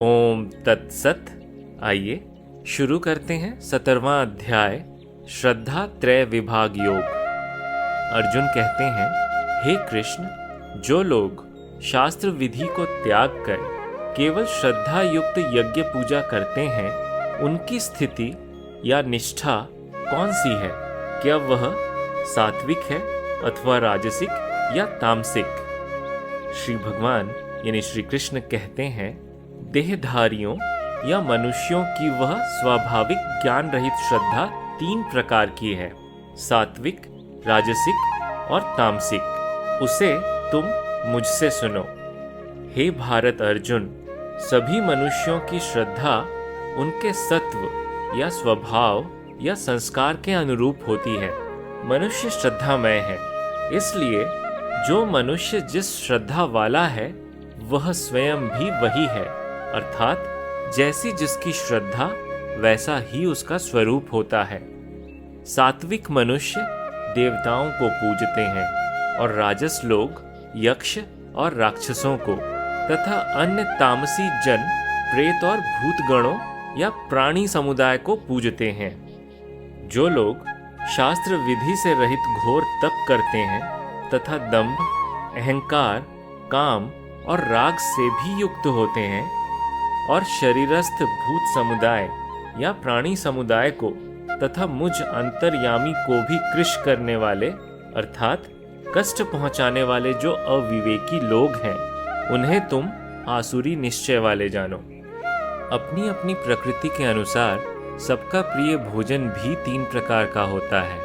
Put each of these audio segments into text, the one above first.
ओम तत्सत। आइए शुरू करते हैं 17वां अध्याय श्रद्धा त्रय विभाग योग। अर्जुन कहते हैं, हे कृष्ण, जो लोग शास्त्र विधि को त्याग कर केवल श्रद्धा युक्त यज्ञ पूजा करते हैं, उनकी स्थिति या निष्ठा कौन सी है? क्या वह सात्विक है अथवा राजसिक या तामसिक? श्री भगवान यानी श्री कृष्ण कहते हैं, देहधारियों या मनुष्यों की वह स्वाभाविक ज्ञान रहित श्रद्धा 3 प्रकार की है, सात्विक, राजसिक और तामसिक। उसे तुम मुझसे सुनो। हे भारत अर्जुन, सभी मनुष्यों की श्रद्धा उनके सत्व या स्वभाव या संस्कार के अनुरूप होती है। मनुष्य श्रद्धामय है, इसलिए जो मनुष्य जिस श्रद्धा वाला है वह स्वयं भी वही है, अर्थात जैसी जिसकी श्रद्धा वैसा ही उसका स्वरूप होता है। सात्विक मनुष्य देवताओं को पूजते हैं और राजस लोग यक्ष और राक्षसों को तथा अन्य तामसी जन प्रेत और भूतगणों या प्राणी समुदाय को पूजते हैं। जो लोग शास्त्र विधि से रहित घोर तप करते हैं तथा दंभ, अहंकार, काम और राग से भी युक्त होते हैं और शरीरस्थ भूत समुदाय या प्राणी समुदाय को तथा मुझ अंतर्यामी को भी कृश करने वाले अर्थात कष्ट पहुंचाने वाले जो अविवेकी लोग हैं, उन्हें तुम आसुरी निश्चय वाले जानो। अपनी अपनी प्रकृति के अनुसार सबका प्रिय भोजन भी 3 प्रकार का होता है।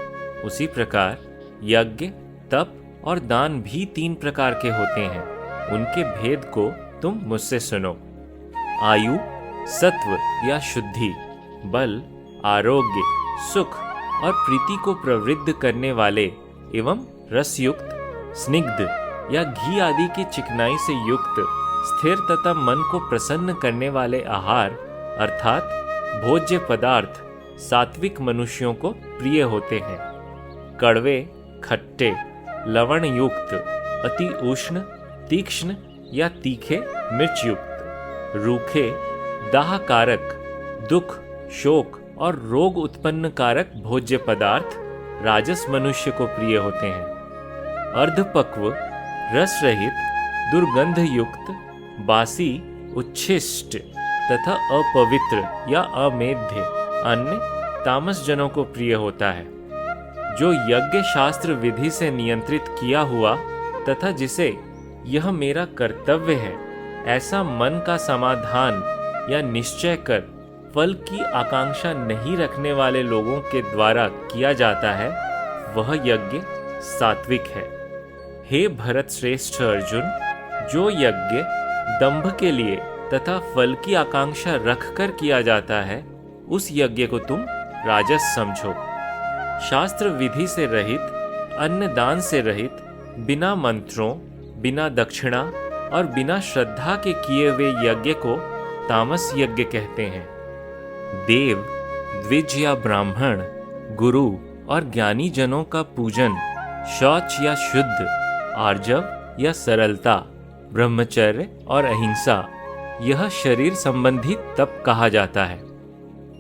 उसी प्रकार यज्ञ, तप और दान भी 3 प्रकार के होते हैं। उनके भेद को तुम मुझसे सुनो। आयु, सत्व या शुद्धि, बल, आरोग्य, सुख और प्रीति को प्रवृद्ध करने वाले एवं रसयुक्त, स्निग्ध या घी आदि की चिकनाई से युक्त, स्थिर तथा मन को प्रसन्न करने वाले आहार अर्थात भोज्य पदार्थ सात्विक मनुष्यों को प्रिय होते हैं। कड़वे, खट्टे, लवण युक्त, अति उष्ण, तीक्ष्ण या तीखे मिर्च युक्त, रूखे, दाहकारक, दुख, शोक और रोग उत्पन्न कारक भोज्य पदार्थ राजस मनुष्य को प्रिय होते हैं। अर्धपक्व, रस रहित, दुर्गंध युक्त, बासी, उच्छिष्ट तथा अपवित्र या अमेध्य अन्य तामस जनों को प्रिय होता है। जो यज्ञ शास्त्र विधि से नियंत्रित किया हुआ तथा जिसे यह मेरा कर्तव्य है ऐसा मन का समाधान या निश्चय कर फल की आकांक्षा नहीं रखने वाले लोगों के द्वारा किया जाता है, वह यज्ञ सात्विक है। हे भरत श्रेष्ठ अर्जुन, जो यज्ञ दंभ के लिए तथा फल की आकांक्षा रखकर किया जाता है, उस यज्ञ को तुम राजस समझो। शास्त्र विधि से रहित, अन्न दान से रहित, बिना मंत्रों, बिना दक्षिणा और बिना श्रद्धा के किए हुए यज्ञ को तामस यज्ञ कहते हैं। देव, द्विज या ब्राह्मण, गुरु और ज्ञानी जनों का पूजन, शौच या शुद्ध, आर्जव या सरलता, ब्रह्मचर्य और अहिंसा, यह शरीर संबंधी तप कहा जाता है।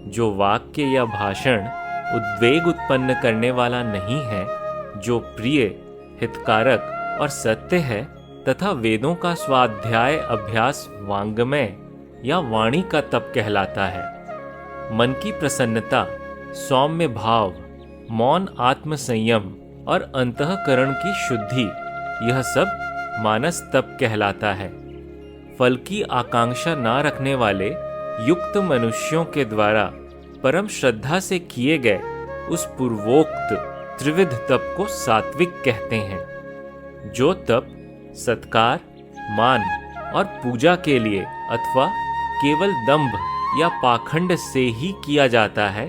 जो वाक्य या भाषण उद्वेग उत्पन्न करने वाला नहीं है, जो प्रिय, हितकारक और सत्य है तथा वेदों का स्वाध्याय अभ्यास वांग्मय या वाणी का तप कहलाता है। मन की प्रसन्नता, सौम्य भाव, मौन आत्म संयम और अंतःकरण की शुद्धि, यह सब मानस तप कहलाता है। फल की आकांक्षा ना रखने वाले युक्त मनुष्यों के द्वारा परम श्रद्धा से किए गए उस पूर्वोक्त त्रिविध तप को सात्विक कहते हैं। जो तप सत्कार, मान और पूजा के लिए अथवा केवल दंभ या पाखंड से ही किया जाता है,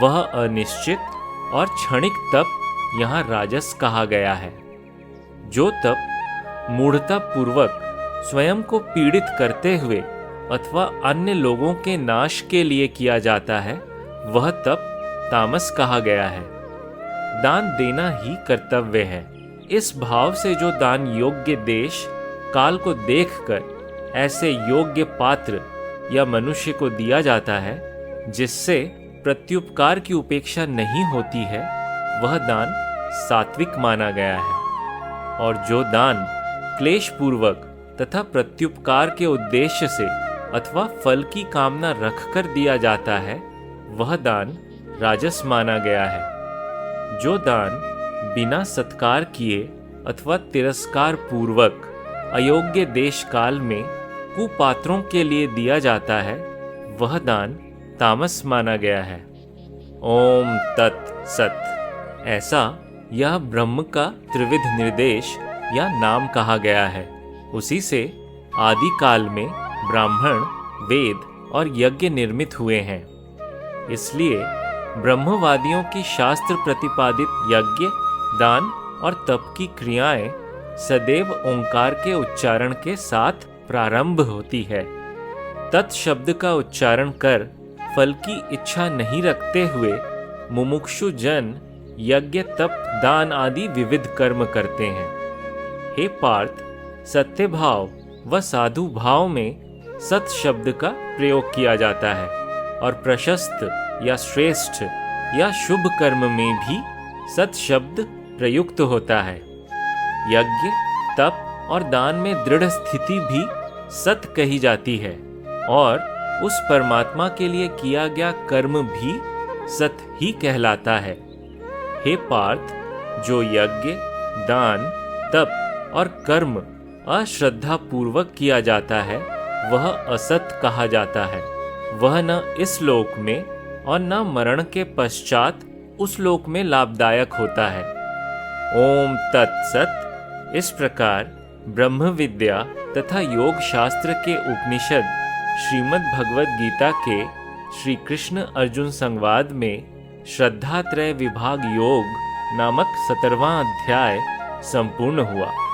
वह अनिश्चित और क्षणिक तप यहाँ राजस कहा गया है। जो तप मूढ़ता पूर्वक स्वयं को पीड़ित करते हुए अथवा अन्य लोगों के नाश के लिए किया जाता है, वह तप तामस कहा गया है। दान देना ही कर्तव्य है। इस भाव से जो दान योग्य देश काल को देखकर ऐसे योग्य पात्र या मनुष्य को दिया जाता है जिससे प्रत्युपकार की उपेक्षा नहीं होती है, वह दान सात्विक माना गया है। और जो दान क्लेश पूर्वक तथा प्रत्युपकार के उद्देश्य से अथवा फल की कामना रखकर दिया जाता है, वह दान राजस माना गया है। जो दान बिना सत्कार किए अथवा तिरस्कार पूर्वक अयोग्य देश काल में कुपात्रों के लिए दिया जाता है, वह दान तामस माना गया है। ओम तत् सत। ऐसा यह ब्रह्म का त्रिविध निर्देश या नाम कहा गया है। उसी से आदि काल में ब्राह्मण, वेद और यज्ञ निर्मित हुए हैं। इसलिए ब्रह्मवादियों की शास्त्र प्रतिपादित यज्ञ, दान और तप की क्रियाएं सदैव ओंकार के उच्चारण के साथ प्रारंभ होती है। तत् शब्द का उच्चारण कर फल की इच्छा नहीं रखते हुए मुमुक्षु जन यज्ञ, तप, दान आदि विविध कर्म करते हैं। हे पार्थ, सत्य भाव व साधु भाव में सत शब्द का प्रयोग किया जाता है और प्रशस्त या श्रेष्ठ या शुभ कर्म में भी सत शब्द प्रयुक्त होता है। यज्ञ, तप और दान में दृढ़ स्थिति भी सत कही जाती है और उस परमात्मा के लिए किया गया कर्म भी सत ही कहलाता है। हे पार्थ, जो यज्ञ, दान, तप और कर्म अश्रद्धा पूर्वक किया जाता है, वह असत कहा जाता है। वह न इस लोक में और न मरण के पश्चात उस लोक में लाभदायक होता है। ओम तत्सत। इस प्रकार ब्रह्म विद्या तथा योग शास्त्र के उपनिषद श्रीमद् भगवद गीता के श्री कृष्ण अर्जुन संवाद में श्रद्धात्रय विभाग योग नामक 17वां अध्याय संपूर्ण हुआ।